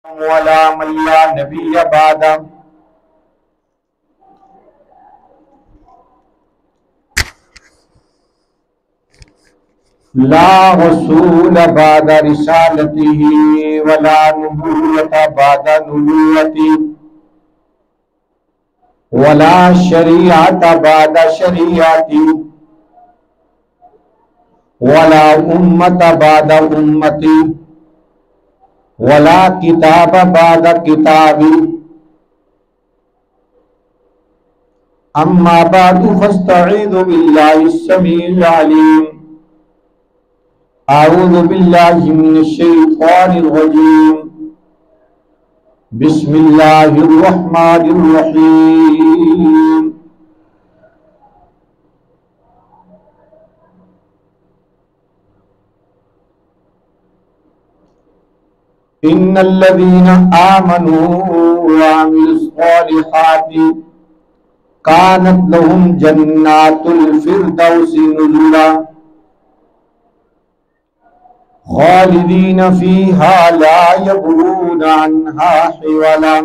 वला मल्ला नबी बाद ला रसूल बाद रिसालतिही वला नबुव्वत बाद नबुव्वती वला शरीअत बाद शरीअती वला उम्मत बाद उम्मती वला किताब बाद किताबी अम्मा बादु फस्तईज़ु बिल्लाहि समीउल अलीम अऊज़ु बिल्लाहि मिनश शैतानिर रजीम बिस्मिल्लाहिर रहमानिर रहीम। इन्नल्लज़ीना आमनू व अमिलुस्सॉलिहाति कानत लहुम जन्नातुल फिरदौसी नुज़ुला खालिदीन फीहा ला यबगून अन्हा हिवला।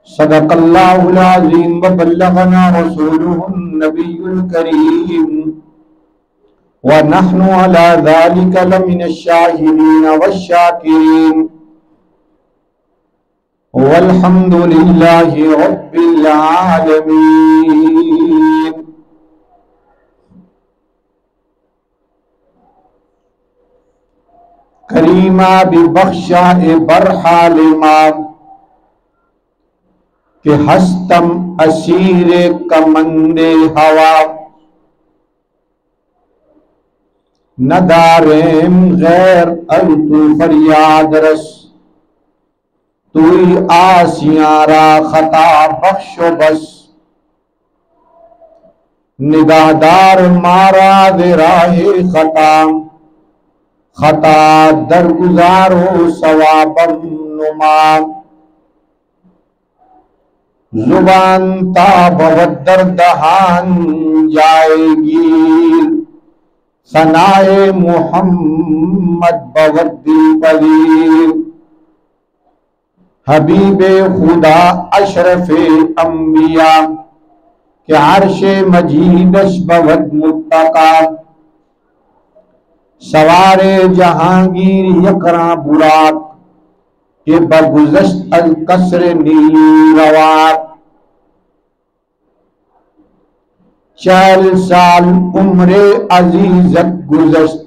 सदक़ल्लाहुल अज़ीम व बल्लगना रसूलुहुन नबियुल करीम व नहनु अला ज़ालिका लमिनश शाहिदीन वश्शाकिरीन वल्हम्दुलिल्लाहि रब्बिल आलमीन। करीमा बिबख्शा ए बरहाल माम के हस्तम असीरे कमंदे हवा नदारेम गैर अल्तु फरियाद रस तुई आसियारा खता बख्शो बस निगाहदार मारा दे राहे खता खता दरगुजारो सवाबम नुमा जुबान ताबवद्दर दहान जाएगी सनाए मुहम्मद बवद्दी पलीर हबीबे खुदा अशरफे अंबिया के अर्शे मजीदश बवद मुत्तका सवारे जहांगीर यकरा बुराक के बगुज़श्त अल कसर नीलवाक 4 साल उम्रे अजीजत गुज़श्त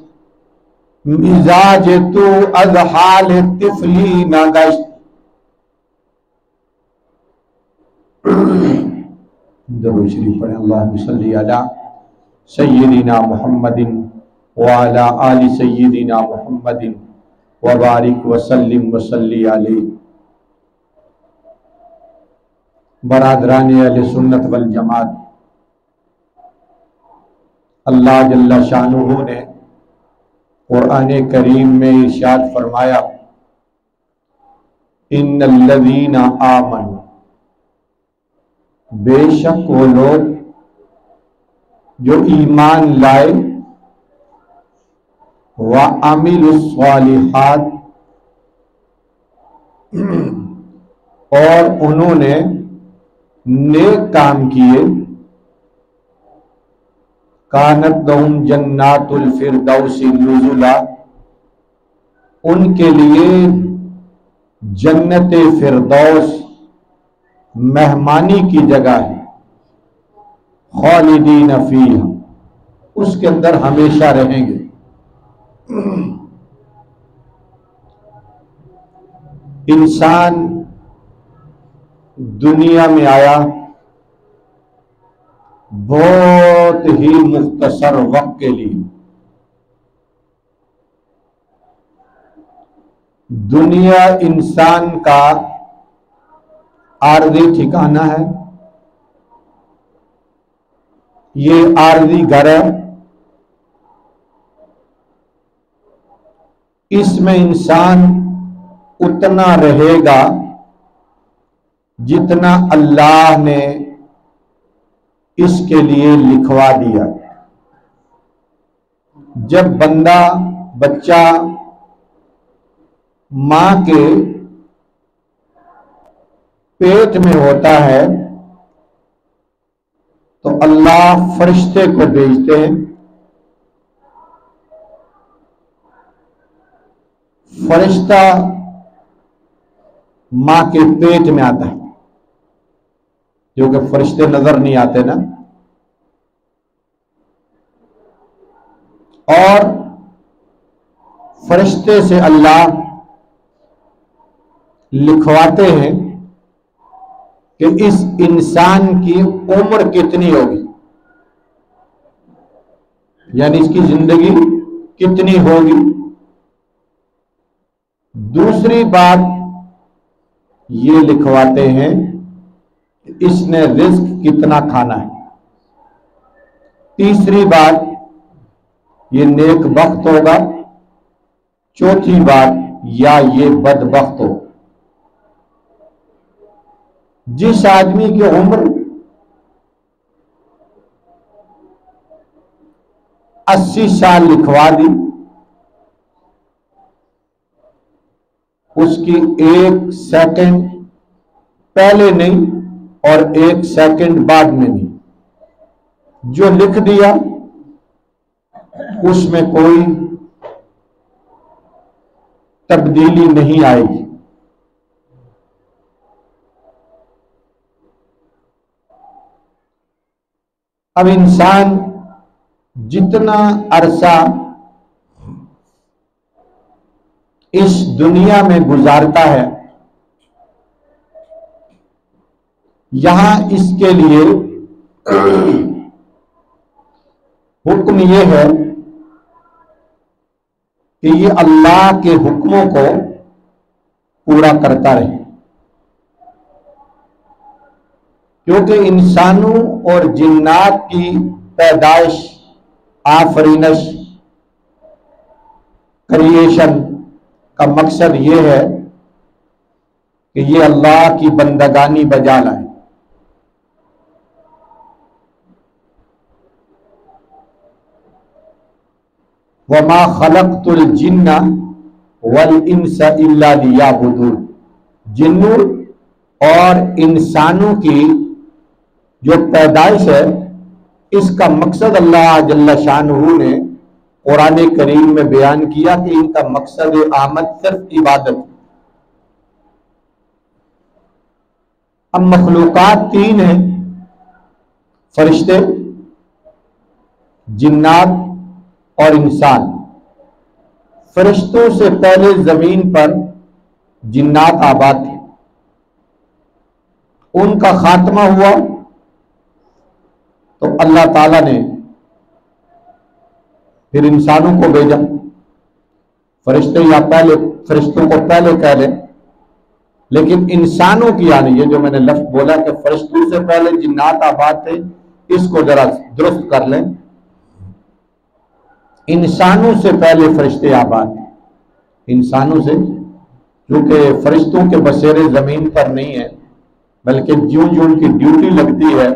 मिजाज तू अज हाल तिफली न गश्त। दरूद शरीफ पढ़ें। अल्लाहुम्मा सल्ली अला सय्यिदिना मुहम्मदिन व अला आलि सय्यिदिना मुहम्मदिन व बारिक व सल्लिम व सल्ली अलैहि। बरादरान अहले सुन्नत वल जमात, अल्लाह जल्ला शानुहु ने कुरान करीम में इरशाद फरमाया, इन्नल्लज़ीना आमनू, बेशक वो लोग जो ईमान लाए, व अमिलुस्सॉलिहात, और उन्होंने नेक काम किए, कानत लहुम जन्नातुल फिरदौसी नुज़ुला, उनके लिए जन्नत फिरदौस मेहमानी की जगह है। खालिदीन फीहा, उसके अंदर हमेशा रहेंगे। इंसान दुनिया में आया बहुत ही मुख्तसर वक्त के लिए। दुनिया इंसान का आर्जी ठिकाना है, ये आर्जी घर है। इसमें इंसान उतना रहेगा जितना अल्लाह ने इसके लिए लिखवा दिया। जब बंदा बच्चा मां के पेट में होता है तो अल्लाह फरिश्ते को भेजते हैं। फरिश्ता मां के पेट में आता है, जो कि फरिश्ते नजर नहीं आते ना, और फरिश्ते से अल्लाह लिखवाते हैं कि इस इंसान की उम्र कितनी होगी, यानी इसकी जिंदगी कितनी होगी। दूसरी बात ये लिखवाते हैं कि इसने रिस्क कितना खाना है। तीसरी बात ये नेक बख्त होगा। चौथी बात या ये बदबख्त हो। जिस आदमी की उम्र 80 साल लिखवा दी, उसकी 1 सेकंड पहले नहीं और 1 सेकंड बाद में नहीं, जो लिख दिया उसमें कोई तब्दीली नहीं आएगी। अब इंसान जितना अरसा इस दुनिया में गुजारता है, यहां इसके लिए हुक्म यह है कि ये अल्लाह के हुक्मों को पूरा करता रहे, क्योंकि इंसानों और जिन्नात की पैदाइश, आफरीनश, क्रिएशन का मकसद ये है कि ये अल्लाह की बंदगानी बजा लाए। वमा खलक़तुल जिन्ना वल इंसा इल्ला लियअबुदून। जिन्नों और इंसानों की जो पैदाइश है, इसका मकसद अल्लाह जल्ल शानुहु ने कुरान करीम में बयान किया कि इनका मकसद आमद सिर्फ इबादत है। अब मखलूकात 3 हैं, फरिश्ते, जिन्नात और इंसान। फरिश्तों से पहले जमीन पर जिन्नात आबाद थे, उनका खात्मा हुआ तो अल्लाह ताला ने फिर इंसानों को भेजा। फरिश्ते या पहले, फरिश्तों को पहले कह लें, लेकिन इंसानों की, यानी ये जो मैंने लफ्ज बोला कि फरिश्तों से पहले जिन्नात आबाद थे, इसको जरा दुरुस्त कर लें। इंसानों से पहले फरिश्ते आबाद थे। इंसानों से, क्योंकि फरिश्तों के बसेरे जमीन पर नहीं है, बल्कि ज्यों ज्यों उनकी ड्यूटी लगती है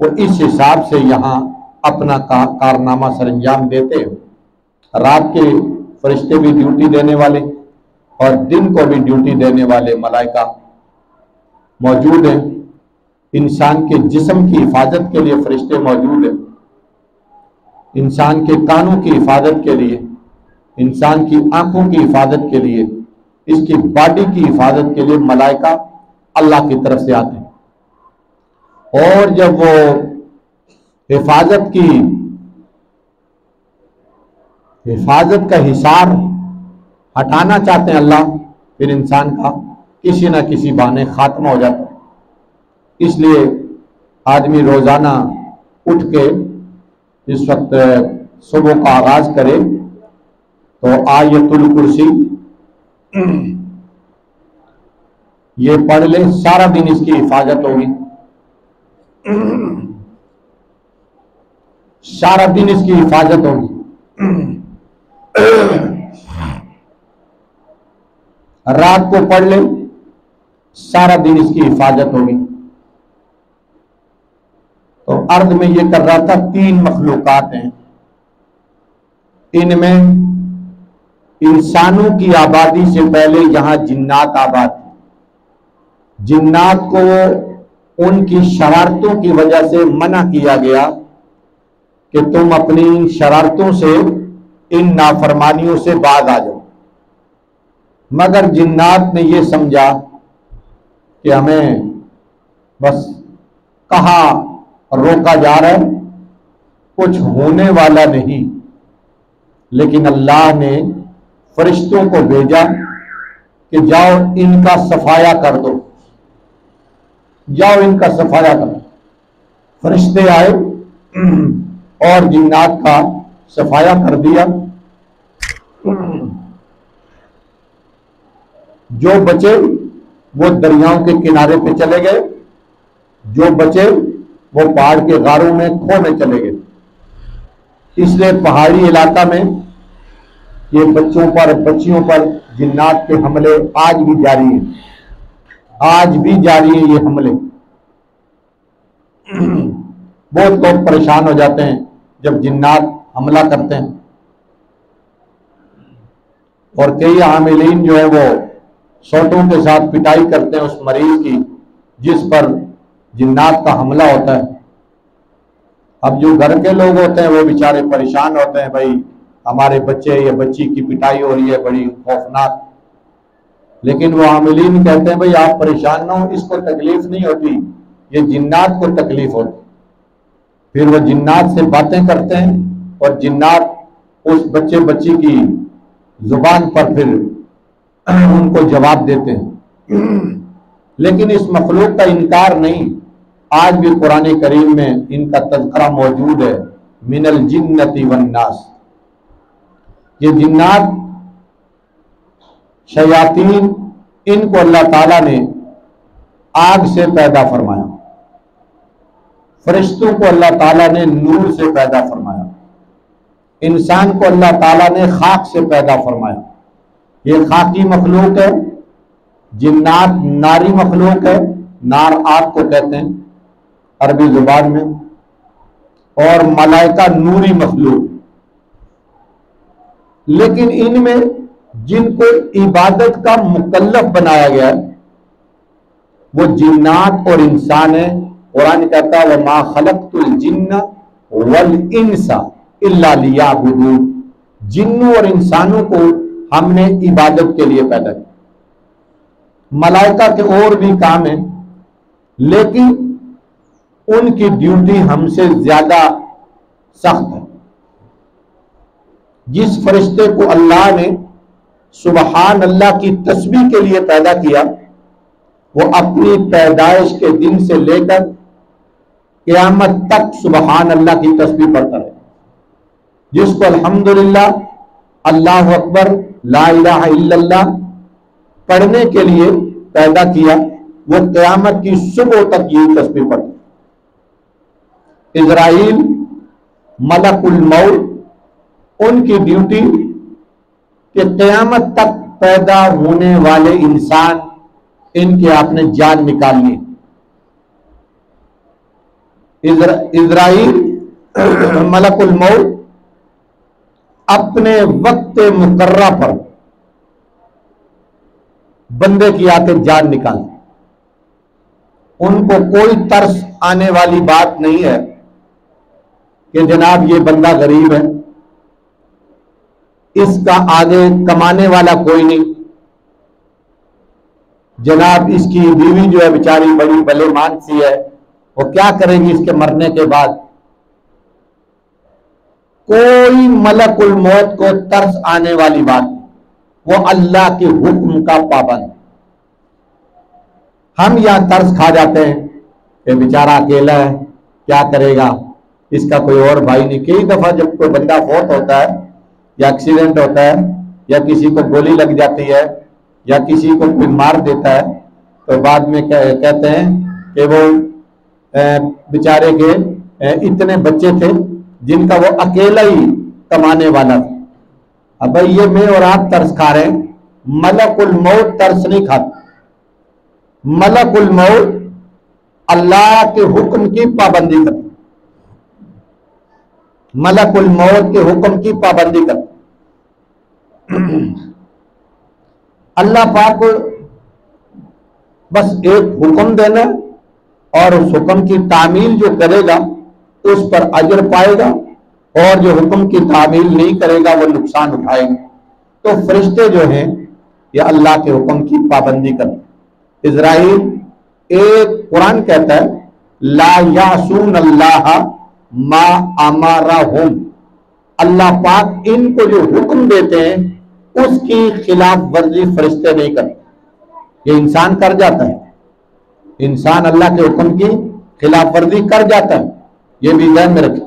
वो इस हिसाब से यहाँ अपना कारनामा सरंजाम देते हैं। रात के फरिश्ते भी ड्यूटी देने वाले और दिन को भी ड्यूटी देने वाले मलाइका मौजूद हैं। इंसान के जिस्म की हिफाजत के लिए फरिश्ते मौजूद हैं, इंसान के कानों की हिफाजत के लिए, इंसान की आंखों की हिफाजत के लिए, इसकी बॉडी की हिफाजत के लिए मलाइका अल्लाह की तरफ से आते हैं। और जब वो हिफाजत का हिसार हटाना चाहते हैं अल्लाह, फिर इंसान का किसी ना किसी बहाने खात्मा हो जाता है। इसलिए आदमी रोजाना उठ के इस वक्त सुबह का आगाज करे तो आयतुल कुर्सी ये पढ़ ले, सारा दिन इसकी हिफाजत होगी, सारा दिन इसकी हिफाजत होगी। रात को पढ़ ले, सारा दिन इसकी हिफाजत होगी। तो अर्ज में ये कर रहा था, 3 मखलूकात हैं, इनमें इंसानों की आबादी से पहले यहां जिन्नात आबाद थे। जिन्नात को उनकी शरारतों की वजह से मना किया गया कि तुम अपनी शरारतों से, इन नाफरमानियों से बाज आ जाओ। मगर जिन्नात ने यह समझा कि हमें बस कहा रोका जा रहा है, कुछ होने वाला नहीं। लेकिन अल्लाह ने फरिश्तों को भेजा कि जाओ इनका सफाया कर दो, जाओ इनका सफाया कर दो। फरिश्ते आए और जिन्नात का सफाया कर दिया। जो बचे वो दरियाओं के किनारे पे चले गए, जो बचे वो पहाड़ के गारों में खो में चले गए। इसलिए पहाड़ी इलाका में ये बच्चों पर, बच्चियों पर जिन्नात के हमले आज भी जारी हैं, आज भी जारी हैं ये हमले। बहुत लोग परेशान हो जाते हैं जब जिन्नात हमला करते हैं, और कई आमिलीन जो है वो सोटों के साथ पिटाई करते हैं उस मरीज की जिस पर जिन्नात का हमला होता है। अब जो घर के लोग होते हैं वो बेचारे परेशान होते हैं, भाई हमारे बच्चे या बच्ची की पिटाई हो रही है, बड़ी खौफनाक। लेकिन वो आमिलीन कहते हैं भाई आप परेशान ना हो, इसको तकलीफ नहीं होती, ये जिन्नात को तकलीफ होती। फिर वो जिन्नात से बातें करते हैं और जिन्नात उस बच्चे बच्ची की जुबान पर फिर उनको जवाब देते हैं। लेकिन इस मखलूक का इनकार नहीं, आज भी कुरान करीम में इनका तज़किरा मौजूद है, मिनल जिन्नति वन्नास। ये जिन्नात शयातीन, इनको अल्लाह ताला ने आग से पैदा फरमाया, फरिश्तों को अल्लाह ताला ने नूर से पैदा फरमाया, इंसान को अल्लाह ताला ने खाक से पैदा फरमाया। ये खाकी मखलूक है। जिन्नात नारी मखलूक है, नार आग को कहते हैं अरबी जुबान में, और मलाइका नूरी मखलूक। लेकिन इनमें जिनको इबादत का मुकल्लफ बनाया गया है वो जिन्नात और इंसान है। कुरान कहता है वमा खलक़तुल जिन्ना वल इंसा इल्ला लियअबुदून। जिन्नों और इंसानों को हमने इबादत के लिए पैदा किया। मलाइका के और भी काम है, लेकिन उनकी ड्यूटी हमसे ज्यादा सख्त है। जिस फरिश्ते को अल्लाह ने सुबहान अल्लाह की तस्बीह के लिए पैदा किया, वो अपनी पैदाइश के दिन से लेकर क़यामत तक सुबहान अल्लाह की तस्बीह पढ़ता है। जिसको अल्हम्दुलिल्लाह, अल्लाहु अकबर, ला इलाहा इल्लल्लाह पढ़ने के लिए पैदा किया, वो क़यामत की सुबह तक यही तस्बीह पढ़ता। इज़राइल मलकुल मौत, उनकी ड्यूटी कि क़यामत तक पैदा होने वाले इंसान, इनके आपने जान निकालनी। इज़राइल मलकुल मौत अपने वक्त मुकर्रा पर बंदे की आके जान निकाल। उनको कोई तरस आने वाली बात नहीं है कि जनाब ये बंदा गरीब है, इसका आगे कमाने वाला कोई नहीं, जनाब इसकी बीवी जो है बेचारी बड़ी भलेमान सी है, वो क्या करेगी इसके मरने के बाद। कोई मलकुल मौत को तरस आने वाली बात, वो अल्लाह के हुक्म का पाबंद। हम यहां तरस खा जाते हैं कि बेचारा अकेला है, क्या करेगा, इसका कोई और भाई नहीं। कई दफा जब कोई बंदा फौत होता है या एक्सीडेंट होता है या किसी को गोली लग जाती है या किसी को कोई मार देता है, तो बाद में कहते हैं कि वो बेचारे के इतने बच्चे थे जिनका वो अकेला ही कमाने वाला था। अब भाई ये मैं और आप तरस खा रहे हैं, मलकुल मौत तरस नहीं खाता। मलकुल मौत अल्लाह के हुक्म की पाबंदी करता, मलकुल मौत के हुक्म की पाबंदी करता। अल्लाह पाक बस एक हुक्म देना और उस हुक्म की तामील जो करेगा उस पर अजर पाएगा, और जो हुक्म की तामील नहीं करेगा वो नुकसान उठाएगा। तो फरिश्ते जो हैं ये अल्लाह के हुक्म की पाबंदी करते। इज़राइल, एक कुरान कहता है ला यासून अल्लाह मा अमारहुम, अल्लाह पाक इनको जो हुक्म देते हैं उसकी खिलाफ वर्जी फरिश्ते नहीं करते। ये इंसान कर जाता है, इंसान अल्लाह के हुक्म की खिलाफ वर्जी कर जाता है, ये भी ध्यान में रखें।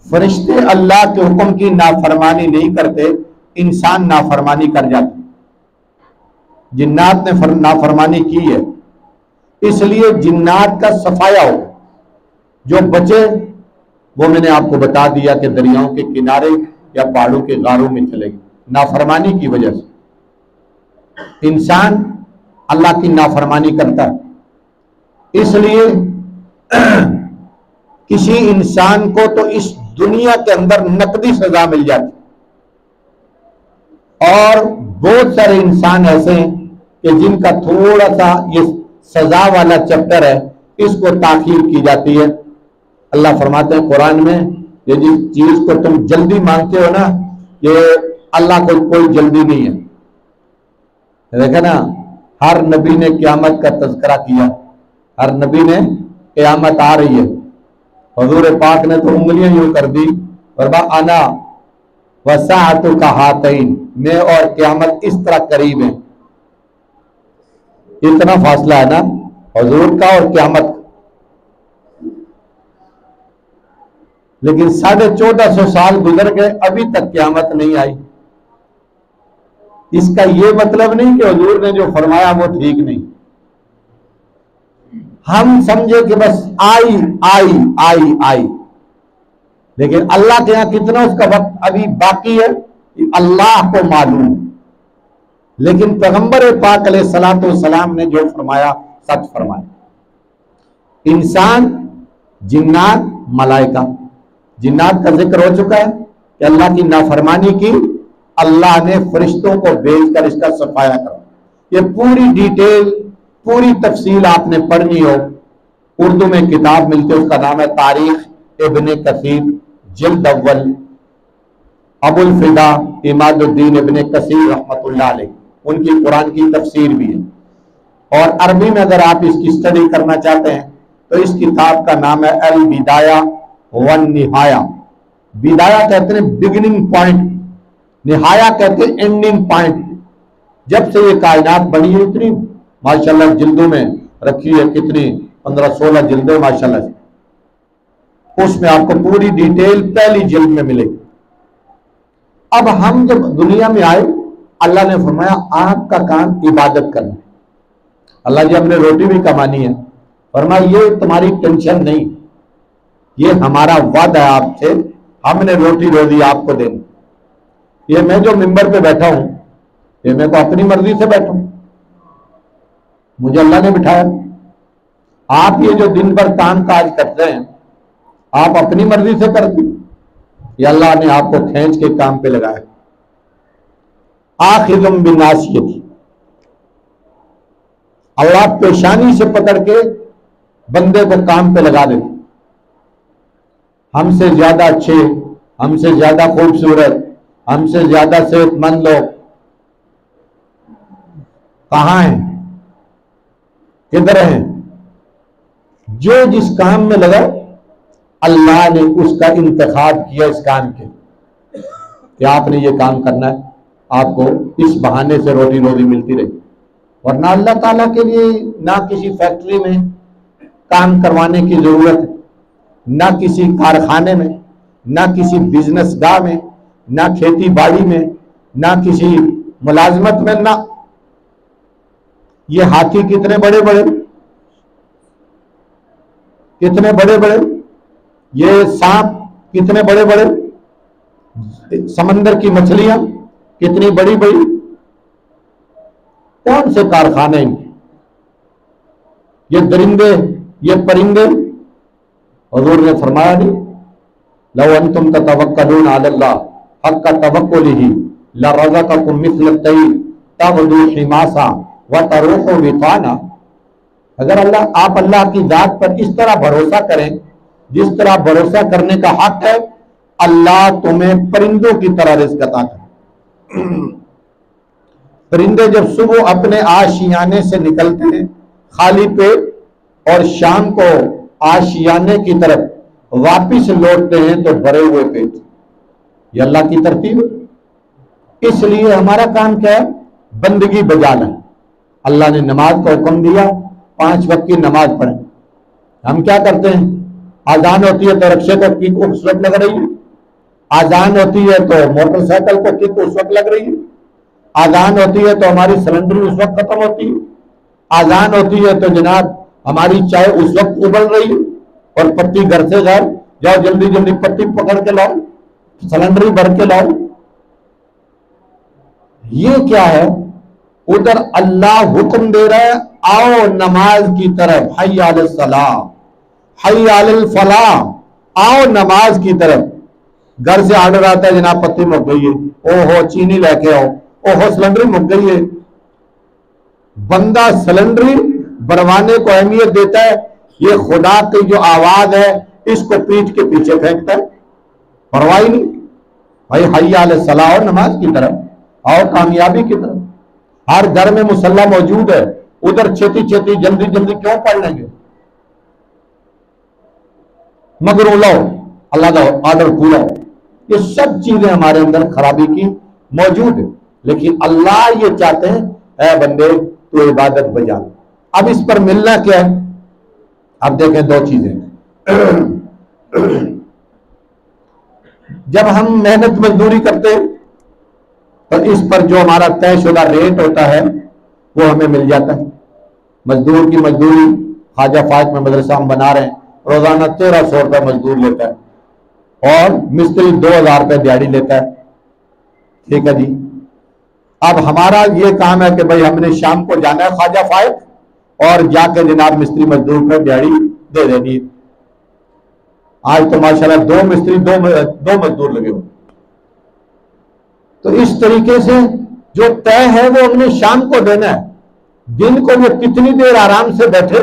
फरिश्ते अल्लाह के हुक्म की नाफरमानी नहीं करते, इंसान नाफरमानी कर जाता है। जिन्नात ने नाफरमानी की है, इसलिए जिन्नात का सफाया हो। जो बचे वो मैंने आपको बता दिया कि दरियाओं के किनारे या पहाड़ों के गारों में चलेगी, नाफरमानी की वजह से। इंसान अल्लाह की नाफरमानी करता है, इसलिए किसी इंसान को तो इस दुनिया के अंदर नकदी सजा मिल जाती, और बहुत सारे इंसान ऐसे हैं कि जिनका थोड़ा सा ये सजा वाला चैप्टर है, इसको ताखीर की जाती है। अल्लाह फरमाते हैं कुरान में, ये जिस चीज को तुम जल्दी मांगते हो ना, ये अल्लाह को कोई जल्दी नहीं है। देखा ना, हर नबी ने क़यामत का तज़किरा किया, हर नबी ने क़यामत आ रही है। हुजूर पाक ने तो उंगलियां यूं कर दी, फरमा अना वसाअतु का हातैन, मैं और क़यामत इस तरह करीब है। इतना फासला है ना हुजूर का और क़यामत का। लेकिन 1450 साल गुजर गए, अभी तक क़यामत नहीं आई। इसका यह मतलब नहीं कि हुजूर ने जो फरमाया वो ठीक नहीं। हम समझे कि बस आई आई आई आई, लेकिन अल्लाह के यहां कितना उसका वक्त अभी बाकी है अल्लाह को मालूम। लेकिन पैगंबर पाक अलैहिस्सलातु वस्सलाम ने जो फरमाया सच फरमाया। इंसान, जिन्नात, मलाइका, जिन्नात का जिक्र हो चुका है कि अल्लाह की नाफरमानी की, अल्लाह ने फरिश्तों को भेजकर इसका सफाया करा। ये पूरी डिटेल, पूरी तफसील आपने पढ़नी हो, उर्दू में किताब मिलती है, उसका नाम है तारीख इब्ने कसीर, जिल्द अव्वल, अबुल फिदा इमादुद्दीन इब्ने कसीर रहमतुल्लाह अलैह, उनकी कुरान की तफसीर भी है। और अरबी में अगर आप इसकी स्टडी करना चाहते हैं तो इस किताब का नाम है अल बिदाया वन निहाया। बिदाया कहते हैं बिगिनिंग पॉइंट, निहाया कहते हैं एंडिंग पॉइंट। जब से ये कायनात बनी है, इतनी माशाल्लाह जिल्दों में रखी है, कितनी 15-16 जिल्दें माशाल्लाह से। उसमें आपको पूरी डिटेल पहली जिल्द में मिलेगी। अब हम जब दुनिया में आए, अल्लाह ने फरमाया आपका काम इबादत करना। अल्लाह जी हमने रोटी भी कमानी है, फरमाया ये तुम्हारी टेंशन नहीं, ये हमारा वादा है आपसे, हमने रोटी रोजी आपको देनी। ये मैं जो मिंबर पे बैठा हूं, ये मैं तो अपनी मर्जी से बैठा हूं, मुझे अल्लाह ने बिठाया। आप ये जो दिन भर काम काज करते हैं, आप अपनी मर्जी से करते, ये अल्लाह ने आपको खींच के काम पे लगाया। आखिदुम बिनासियती, अल्लाह पेशानी से पकड़ के बंदे को काम पे लगा देते। हमसे ज्यादा अच्छे, हमसे ज्यादा खूबसूरत, हमसे ज्यादा सेहतमंद लोग कहां हैं, किधर हैं? जो जिस काम में लगा, अल्लाह ने उसका इंतखाब किया इस काम के कि आपने ये काम करना है, आपको इस बहाने से रोटी रोजी मिलती रही। वरना अल्लाह ताला के लिए ना किसी फैक्ट्री में काम करवाने की जरूरत है, ना किसी कारखाने में, ना किसी बिजनेस गाह में, ना खेती बाड़ी में, ना किसी मुलाजमत में। ना ये हाथी कितने बड़े बड़े, कितने बड़े बड़े, ये सांप कितने बड़े बड़े, समंदर की मछलियां कितनी बड़ी बड़ी, कौन से कारखाने, ये दरिंदे, ये परिंदे, हुजूर ने फरमाया नहीं, लव अंतुम ततवक्कलून अलल्लाह हक्का तवक्कुलिही लरज़क़कुम मिस्ल तैर तग़दू हिमासा व तरूहु बिताना। अगर आप अल्लाह की जात पर इस तरह भरोसा करें जिस तरह भरोसा करने का हक है, अल्लाह तुम्हें परिंदों की तरह रिज़्क़ अता करे। परिंदे जब सुबह अपने आशियाने से निकलते हैं खाली पेट और शाम को आशियाने की तरफ वापिस लौटते हैं तो भरे हुए पेट, ये अल्लाह की तरतीब है। इसलिए हमारा काम क्या है? बंदगी बजाना है। अल्लाह ने नमाज का हुक्म दिया, 5 वक्त की नमाज पढ़ें। हम क्या करते हैं? आजान होती है तो रक्शे को किक उस वक्त लग रही है, आजान होती है तो मोटरसाइकिल को किक उस वक्त लग रही है, आजान होती है तो हमारी सिलेंडर उस वक्त खत्म होती है, आजान होती है तो जनाब हमारी चाय उस वक्त उबल रही है, और पत्ती घर से घर जाओ, जल्दी जल्दी पत्ती पकड़ के लाओ, सिलेंडर भर के लाओ। ये क्या है? उधर अल्लाह हुक्म दे रहा है, आओ नमाज की तरफ, हय्या अलस सलाह हय्या अलल फलाह, आओ नमाज की तरफ। घर से ऑर्डर आता है, जनाब पत्ती मुक गई है, ओहो चीनी लेके आओ, ओहो सिलेंडर मुक गई है। बंदा सिलेंडर भरवाने को अहमियत देता है, ये खुदा की जो आवाज है इसको पीठ के पीछे फेंकता है, परवाह ही नहीं। भाई हय्या अलस सलाह, नमाज की तरफ आओ, कामयाबी की तरफ। हर घर में मुसल्ला मौजूद है, उधर छेती छेती जल्दी जल्दी क्यों पढ़ लेंगे? मगर लाओ, अल्लाह का ऑर्डर पूरा हो। ये सब चीजें हमारे अंदर खराबी की मौजूद है, लेकिन अल्लाह ये चाहते हैं, ऐ बंदे तू इबादत बजा। अब इस पर मिलना क्या है? अब देखें 2 चीजें। जब हम मेहनत मजदूरी करते हैं तो इस पर जो हमारा तयशुदा रेट होता है वो हमें मिल जाता है। मजदूर की मजदूरी ख्वाजा फातिमा मदरसा हम बना रहे हैं, रोजाना 1300 रुपये मजदूर लेता है, और मिस्त्री 2000 रुपये दिहाड़ी लेता है। ठीक है जी। अब हमारा ये काम है कि भाई हमने शाम को जाना है ख्वाजा फाइद और जाके जनाब मिस्त्री मजदूर पर दिहाड़ी दे देनी है। आज तो माशाल्लाह 2 मिस्त्री 2 मजदूर लगे हो। तो इस तरीके से जो तय है वो हमने शाम को देना है। दिन को वो कितनी देर आराम से बैठे,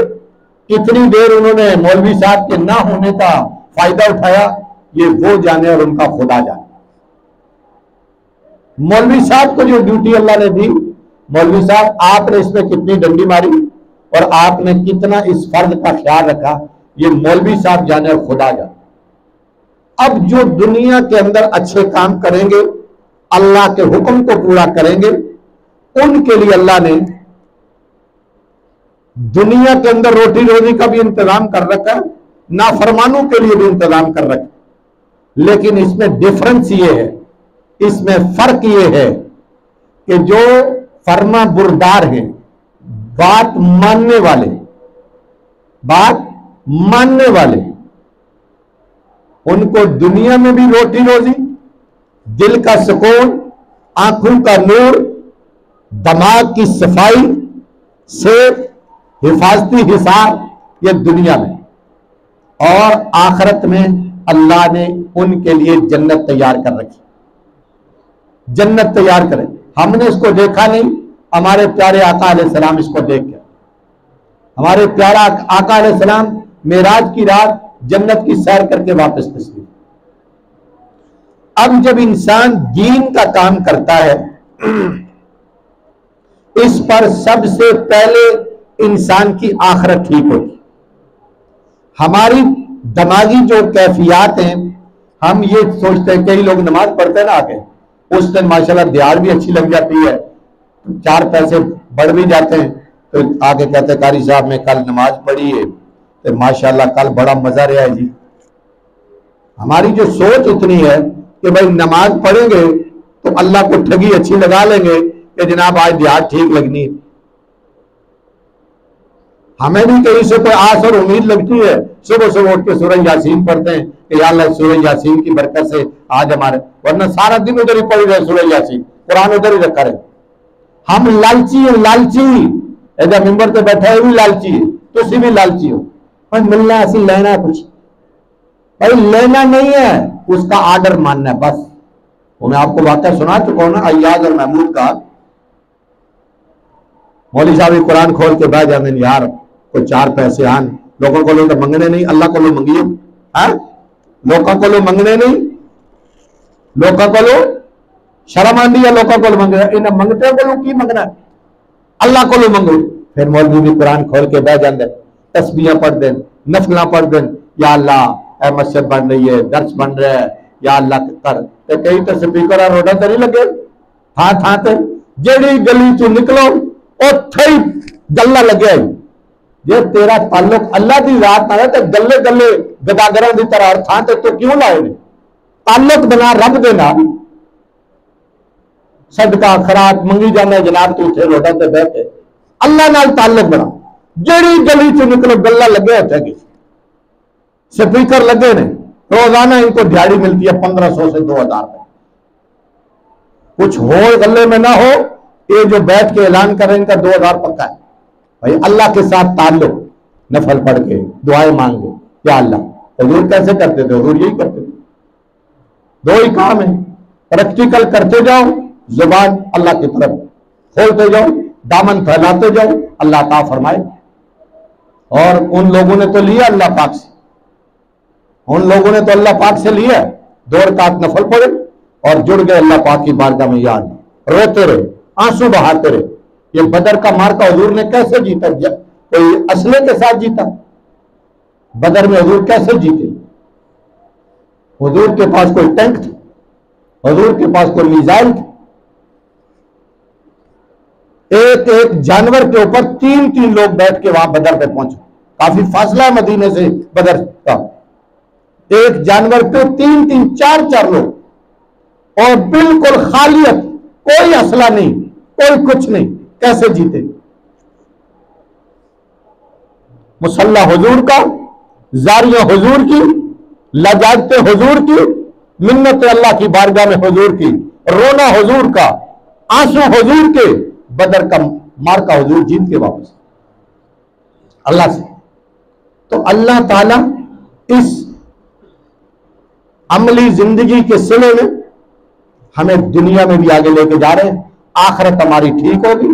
कितनी देर उन्होंने मौलवी साहब के ना होने का फायदा उठाया, ये वो जाने और उनका खुदा जाने। मौलवी साहब को जो ड्यूटी अल्लाह ने दी, मौलवी साहब आपने इसमें कितनी डंडी मारी और आपने कितना इस फर्ज का ख्याल रखा, ये मौलवी साहब जाने और खुदा जाने। अब जो दुनिया के अंदर अच्छे काम करेंगे, अल्लाह के हुक्म को पूरा करेंगे, उनके लिए अल्लाह ने दुनिया के अंदर रोटी रोजी का भी इंतजाम कर रखा है, नाफरमानों के लिए भी इंतजाम कर रखा है। लेकिन इसमें डिफरेंस ये है, इसमें फर्क ये है कि जो फर्मा बुरदार है, बात मानने वाले, उनको दुनिया में भी रोटी रोजी, दिल का सुकून, आंखों का नूर, दिमाग की सफाई से हिफाजती हिसाब, ये दुनिया में, और आखिरत में अल्लाह ने उनके लिए जन्नत तैयार कर रखी। जन्नत तैयार करें, हमने इसको देखा नहीं, हमारे प्यारे आका अलैहिस्सलाम इसको देख गए। हमारे प्यारा आका अलैहिस्सलाम मेराज की रात जन्नत की सैर करके वापस तशरीफ। अब जब इंसान दीन का काम करता है, इस पर सबसे पहले इंसान की आखिरत ठीक होती। हमारी दिमागी जो कैफियत हैं, हम ये सोचते हैं, कई लोग नमाज पढ़ते हैं ना आके, उस दिन माशाल्लाह दिहाड़ भी अच्छी लग जाती है, 4 पैसे बढ़ भी जाते हैं, तो आगे कहते हैं कारी साहब मैं कल नमाज पढ़ी है तो माशाल्लाह कल बड़ा मजा रहा है जी। हमारी जो सोच इतनी है कि भाई नमाज पढ़ेंगे तो अल्लाह को ठगी अच्छी लगा लेंगे कि जनाब आज दिहाड़ ठीक लगनी है। हमें भी कहीं से कोई आस और उम्मीद लगती है, सुबह सुबह उठ के सूरह यासीन पढ़ते हैं कि या अल्लाह सूरह यासीन की बरकत से आज हमारे, वरना सारा दिन उधर ही पढ़ रहे सूरह यासीन, कुरान उधर ही रखा रहे। हम लालची ऐसा मिंबर पे बैठा है भी लालची है, तुसी भी लालची हो, पर मिलना ऐसी लेना कुछ भाई लेना नहीं है, उसका आर्डर मानना है बस। वो मैं आपको वाकया सुना चुका हूं ना, अय्याज और महमूद का। मौलवी साहब कुरान खोल के बैठ जाते यार कोई 4 पैसे आन, लोगों को लोग मंगने नहीं, अल्लाह को लो मंगिए। लोगों को लो मंगने नहीं, लोगों को लो शर्म आंदी है, लोगों को मंग इन्हें मंगते को लोग की मंगना है, अल्लाह को लो मंगो। फिर मौलवी भी कुरान खोल के बैठ जाते, तस्बीहां पढ़ दें, नफला पढ़ दें, या अल्लाह ए मस्जिद बन रही है, दर्श बन रहा है, या अल्लाह कर। कई तो स्पीकर और रोडा तो नहीं लगे थां थां ते, जेड़ी गली चो निकलो उथे ही गल्ला लगे। जे तेरा ताल्लुक अल्लाह की रात ना है तो गले गले गदागरां की तरह थां ते तो क्यों लाए ने? ताल्लुक बना रब दे नाल, सदका खरात मंगी जाना जनाब, तू उथे रोडा ते बैठ के अल्लाह नाल ताल्लुक बना। जेड़ी गली चो निकलो गल्ला लगे उथे की स्पीकर लगे ने, रोजाना इनको दिहाड़ी मिलती है 1500 से 2000 रुपए। कुछ हो गले में ना हो, ये जो बैठ के ऐलान कर रहे हैं इनका 2000 पक्का है। भाई अल्लाह के साथ ताल्लुक, नफल पढ़ के दुआएं मांगे, या अल्लाह। हुजूर कैसे करते थे? हुजूर यही करते थे। 2 ही काम है, प्रैक्टिकल करते जाओ, जुबान अल्लाह की तरफ खोलते जाओ, दामन फैलाते जाओ, अल्लाह ता फरमाए। और उन लोगों ने तो लिया अल्लाह पाक से, उन लोगों ने तो अल्लाह पाक से लिया, 2 रकात नफल पढ़े और जुड़ गए अल्लाह पाक की बारगाह में। याद रोते रहे, आंसू बहाते रहे। ये बदर का मार्का हुजूर ने कैसे जीता? कोई असले के साथ जीता? बदर में हुजूर कैसे जीते? हुजूर के पास कोई टैंक थे, हुजूर के पास कोई मिसाइल थे। एक एक जानवर के ऊपर 3-3 लोग बैठ के वहां बदर पे पहुंचे। काफी फासला है मदीने से बदर का। एक जानवर पे 3-3 4-4 लोग, और बिल्कुल खालियत, कोई असला नहीं, कोई कुछ नहीं। कैसे जीते? मुसल्ला हुजूर का, जारियां हुजूर की, लजाजते हुजूर की, मिन्नत अल्लाह की बारगाह में हुजूर की, रोना हुजूर का, आंसू हुजूर के। बदर का मार्का हुजूर जीत के वापस अल्लाह से। तो अल्लाह ताला इस अमली जिंदगी के सिले में हमें दुनिया में भी आगे लेके जा रहे हैं। आखिरत हमारी ठीक होगी,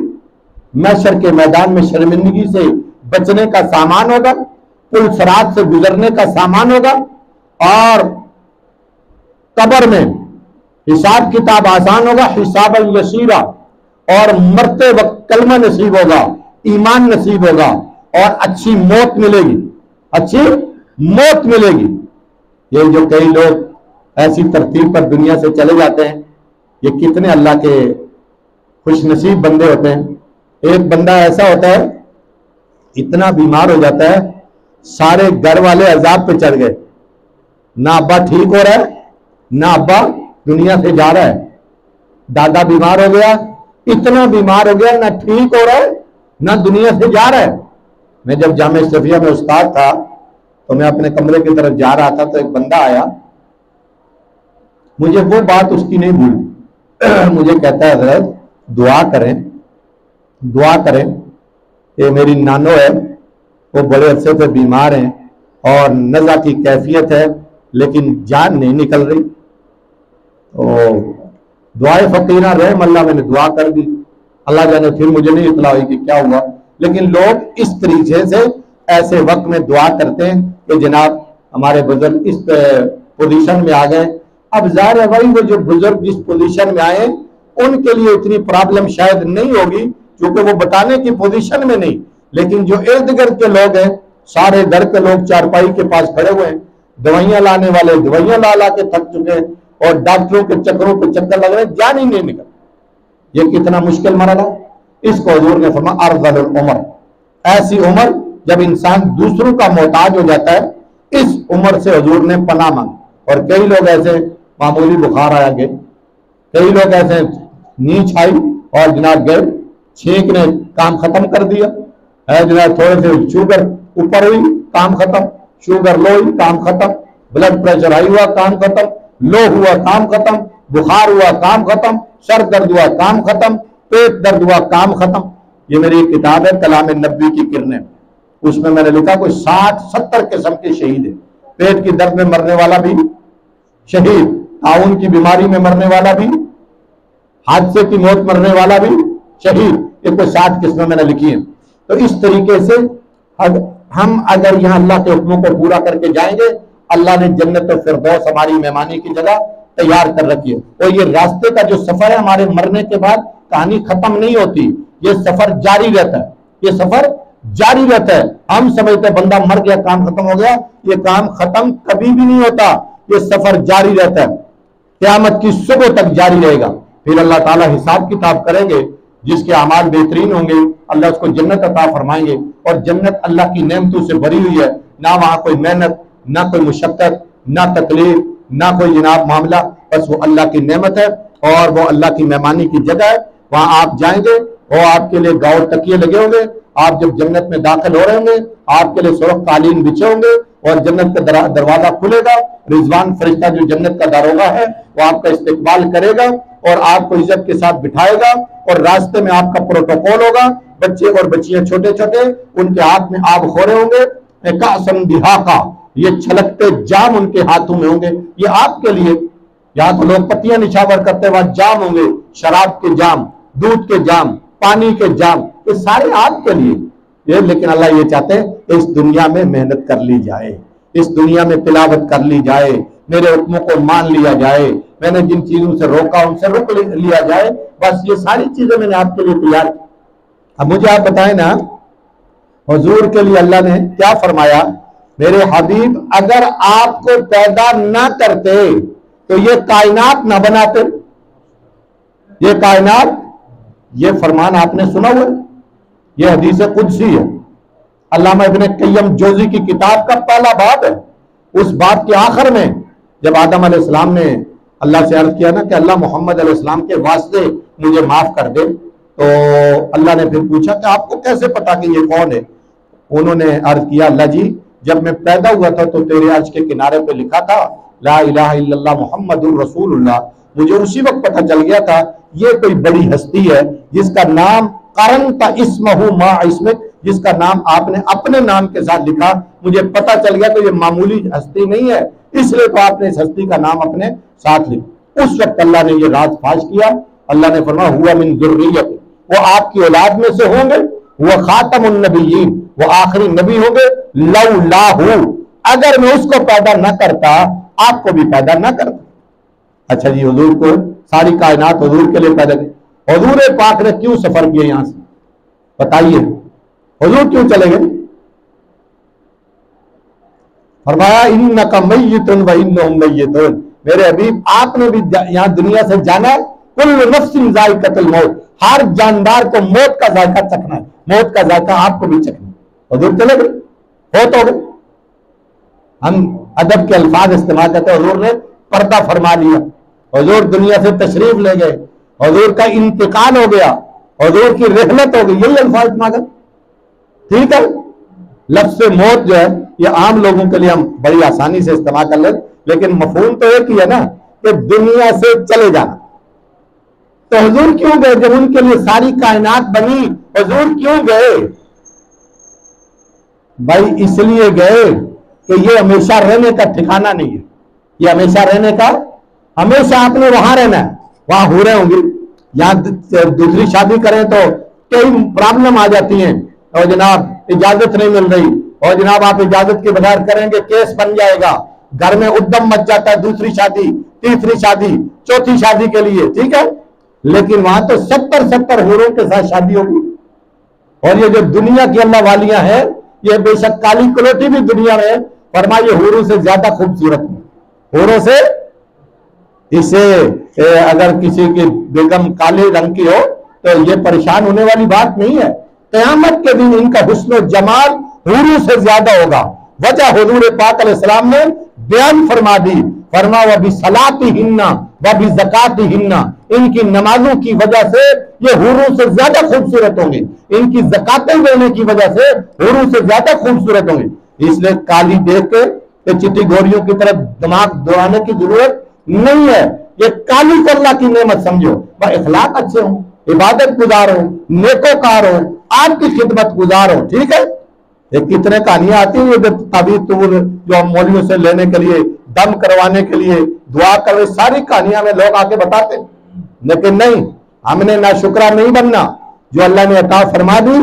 महशर के मैदान में शर्मिंदगी से बचने का सामान होगा, पुल सरात से गुजरने का सामान होगा, और कब्र में हिसाब किताब आसान होगा, हिसाब यसीरा, और मरते वक्त कलमा नसीब होगा, ईमान नसीब होगा, और अच्छी मौत मिलेगी, अच्छी मौत मिलेगी। ये जो कई लोग ऐसी तरतीब पर दुनिया से चले जाते हैं, ये कितने अल्लाह के खुश नसीब बंदे होते हैं। एक बंदा ऐसा होता है, इतना बीमार हो जाता है, सारे घर वाले अजाब पे चढ़ गए, ना अब्बा ठीक हो रहा है, ना अब्बा दुनिया से जा रहा है, दादा बीमार हो गया, इतना बीमार हो गया, ना ठीक हो रहा है ना दुनिया से जा रहा है। मैं जब जामे सफिया में उस्ताद था तो मैं अपने कमरे की तरफ जा रहा था, तो एक बंदा आया, मुझे वो बात उसकी नहीं भूली। मुझे कहता है हज़रत दुआ करें, दुआ करें, ये मेरी नानो है, वो बड़े अरसे से बीमार हैं और नज़ा की कैफियत है, लेकिन जान नहीं निकल रही। तो दुआए फकीरा रहम अल्लाह, मैंने दुआ कर दी, अल्लाह जाने फिर मुझे नहीं इतला हुई कि क्या हुआ। लेकिन लोग इस तरीके से ऐसे वक्त में दुआ करते हैं कि जनाब हमारे बुजुर्ग इस पोजीशन में आ गए। अब जाहिर है भाई, वो जो बुजुर्ग जिस पोजीशन में आए उनके लिए इतनी प्रॉब्लम शायद नहीं होगी, क्योंकि वो बताने की पोजीशन में नहीं। लेकिन जो इर्द गिर्द के लोग हैं, सारे घर के लोग चारपाई के पास खड़े हुए हैं, दवाइयां लाने वाले दवाइयां ला ला के थक चुके हैं, और डॉक्टरों के चक्करों पे चक्कर लग रहे हैं, जान ही नहीं निकल। ये कितना मुश्किल मरला। इसको हुजूर ने फरमाया अर्ज़लुल उम्र, ऐसी उम्र जब इंसान दूसरों का मोहताज हो जाता है, इस उम्र से हुजूर ने पनाह मांगी। और कई लोग ऐसे मामूली बुखार आया गए, कई लोग ऐसे नींद आई और जनाब गए, छींक ने काम खत्म कर दिया है, जनाब थोड़े से शुगर ऊपर हुई काम खत्म, शुगर लो हुई काम खत्म, ब्लड प्रेशर हाई हुआ काम खत्म, लो हुआ काम खत्म, बुखार हुआ काम खत्म, सर दर्द हुआ काम खत्म, पेट दर्द हुआ काम खत्म। ये मेरी एक किताब है कलाम नबी की किरणें, उसमें मैंने लिखा कोई 60-70 किस्म के शहीद है, पेट की दर्द में मरने वाला भी शहीद, ताउन की बीमारी में मरने वाला भी, हादसे की मौत मरने वाला भी शहीद। ये कोई 60 किस्में मैंने लिखी हैं। तो इस तरीके से हम अगर यहाँ अल्लाह के हुक्मों को पूरा करके जाएंगे, अल्लाह ने जन्नत और फिरदौस हमारी मेहमानी की जगह तैयार कर रखी है। और ये रास्ते का जो सफर है, हमारे मरने के बाद कहानी खत्म नहीं होती, ये सफर जारी रहता है, ये सफर जारी रहता है। हम समझते हैं बंदा मर गया, काम खत्म हो गया, ये काम खत्म कभी भी नहीं होता, ये सफर जारी रहता है, क़यामत की सुबह तक जारी रहेगा। फिर अल्लाह ताला हिसाब किताब करेंगे, जिसके अमाल बेहतरीन होंगे अल्लाह उसको जन्नत अता फरमाएंगे। और जन्नत अल्लाह की नेमतों से भरी हुई है, ना वहां कोई मेहनत, ना कोई मुशक्कत, ना तकलीफ, ना कोई जनाब मामला, बस वो अल्लाह की नेमत है और वो अल्लाह की मेहमानी की जगह है। वहां आप जाएंगे और आपके लिए गाँव तकिए लगे होंगे, आप जब जन्नत में दाखिल हो रहे होंगे आपके लिए सुरख कालीन बिछे होंगे और जन्नत का दरवाजा खुलेगा। रिजवान फरिश्ता जो जन्नत का दारोगा है वो आपका इस्तकबाल करेगा और आपको इज्जत के साथ बिठाएगा और रास्ते में आपका प्रोटोकॉल होगा। बच्चे और बच्चियां छोटे छोटे, उनके हाथ में आब खोरे होंगे, का ये छलकते जाम उनके हाथों में होंगे, ये आपके लिए। यहाँ तो लोग पत्तियां निछावर करते, वहां जाम होंगे, शराब के जाम, दूध के जाम, पानी के जाम, ये सारे आपके लिए। ये लेकिन अल्लाह ये चाहते हैं इस दुनिया में मेहनत कर ली जाए, इस दुनिया में तिलावत कर ली जाए, मेरे हुक्मों को मान लिया जाए, मैंने जिन चीजों से रोका उनसे रुक लिया जाए। बस ये सारी चीजें मैंने आपके लिए तैयार की। अब मुझे आप बताएं ना, हुजूर के लिए अल्लाह ने क्या फरमाया? मेरे हबीब अगर आपको पैदा ना करते तो ये कायनात ना बनाते। ये कायनात, ये फरमान आपने सुना हुआ, ये हदीस कुदसी है, अल्लामा इब्ने क़य्यम जोज़ी की किताब का पहला बाब है। उस बात के आखिर में जब आदम अलैहिस्सलाम ने अल्लाह से अर्ज किया ना कि अल्लाह मोहम्मद अलैहिस्सलाम के वास्ते मुझे माफ कर दे, तो अल्लाह ने फिर पूछा कि आपको कैसे पता कि ये कौन है? उन्होंने अर्ज किया, अल्लाह जी जब मैं पैदा हुआ था तो तेरे अर्श के किनारे पे लिखा था ला इलाहा इल्लल्लाह मुहम्मदुर रसूलुल्लाह। मुझे उसी वक्त पता चल गया था ये कोई बड़ी हस्ती है जिसका नाम करंता इस्महु मा इस्मिक, जिसका नाम आपने अपने नाम के साथ लिखा। मुझे पता चल गया कि ये मामूली हस्ती नहीं है, इसलिए तो आपने इस हस्ती का नाम अपने साथ लिखा। उस वक्त अल्लाह ने ये राज फाश किया। अल्लाह ने फरमाया हुआ मिन ज़ुर्रियत, वो आपकी औलाद में से होंगे, वो खातमुन नबिय्यीन, वो आखिरी नबी होंगे। लौलाहु, अगर मैं उसको पैदा न करता आपको भी पैदा न करता। अच्छा जी, हुजूर को सारी कायनात हुजूर के लिए पैदा की, हुजूर पाक ने क्यों सफर किया यहां से? बताइए, हुजूर क्यों चले गए? फरमाया इन्नका मय्यितुन व इन्नहुम मय्यितून, मेरे हबीब आपने भी यहां दुनिया से जाना। कुल्लु नफ्सिन ज़ाइक़तुल मौत, हर जानदार को मौत का जायका चखना है, मौत का जायका आपको भी चखना है। हुजूर चले गए, हो तो गए। हम अदब के अल्फाज इस्तेमाल करते हैं, हुजूर ने पर्दा फरमा लिया, हुजूर दुनिया से तशरीफ ले गए, हुजूर का इंतकाल हो गया, हुजूर की रहमत हो गई, यही अल्फाज इस्तेमाल। ठीक है, लफ्ज़ मौत जो है ये आम लोगों के लिए हम बड़ी आसानी से इस्तेमाल कर लेते, लेकिन मफहूम तो एक ही है ना कि दुनिया से चले जाना। तो हुजूर क्यों गए जब उनके लिए सारी कायनात बनी? हुजूर क्यों गए भाई? इसलिए गए कि ये हमेशा रहने का ठिकाना नहीं है, ये हमेशा रहने का, हमेशा आपने वहां रहना है, वहां हो रहे होंगे। यहां दूसरी शादी करें तो कई प्रॉब्लम आ जाती हैं, और जनाब इजाजत नहीं मिल रही, और जनाब आप इजाजत के बगैर करेंगे केस बन जाएगा, घर में उद्यम मच जाता है दूसरी शादी, तीसरी शादी, चौथी शादी के लिए। ठीक है, लेकिन वहां तो 70 हूरों के साथ शादी होगी। और ये जो दुनिया की अल्लाह वालियां हैं, ये बेशक काली कलोटी भी दुनिया में, फरमा ये हूरों से ज्यादा खूबसूरत है, हूरों से। इसे अगर किसी की बेगम काले रंग की हो तो ये परेशान होने वाली बात नहीं है। क़यामत के दिन इनका हुस्न जमाल हूरों से ज्यादा होगा। वजह हुजूर पाक अलैहिस्सलाम ने बयान फरमा दी, फरमा व बि सलातिहिन्ना व बि ज़कातिहिन्ना, इनकी नमाजों की वजह से ये हूरों से ज्यादा खूबसूरत होंगे, इनकी ज़कातें देने की वजह से हूरों से ज्यादा खूबसूरत होंगे। इसलिए काली देख के चिट्टी गोरियों की तरफ दिमाग दौड़ाने की जरूरत नहीं है। ये काली को अल्लाह की नेमत समझो, वह इखलाक अच्छे हो, इबादत गुजार हो, नेकोकार हो, आपकी खिदमत गुजार हो। ठीक है, ये कितने कहानियां आती है ताबीज तूर जो हम मौलवियों से लेने के लिए, दम करवाने के लिए, दुआ करवे, सारी कहानियां में लोग आके बताते। लेकिन नहीं, हमने ना शुक्रा नहीं बनना, जो अल्लाह ने अता फरमा दी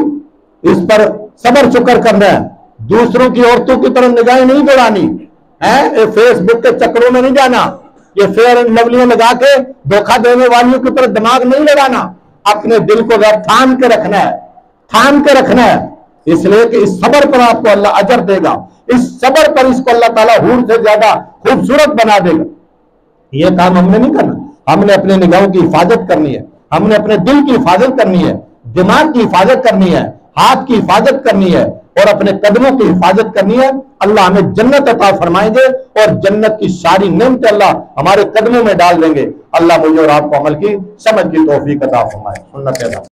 इस पर सबर शुक्र करना है। दूसरों की औरतों की तरफ निगाहें नहीं दौड़ानी है, फेसबुक के चक्रों में नहीं जाना, ये फेयर एंड लवलियां लगा के धोखा देने वालियों की तरफ दिमाग नहीं लगाना। अपने दिल को थाम के रखना है, थाम के रखना है, इसलिए कि इस सबर पर आपको अल्लाह अजर देगा, इस सबर पर इसको अल्लाह ताला हूर से ज्यादा खूबसूरत बना देगा। ये काम हमने नहीं करना, हमने अपने निगाहों की हिफाजत करनी है, हमने अपने दिल की हिफाजत करनी है, दिमाग की हिफाजत करनी है, हाथ की हिफाजत करनी है और अपने कदमों की हिफाजत करनी है। अल्लाह हमें जन्नत अता फरमाएंगे और जन्नत की सारी नेमतें अल्लाह हमारे कदमों में डाल देंगे। अल्लाह मुझे और आपको अमल की समझ की तौफीक अता फरमाए। सुन्नत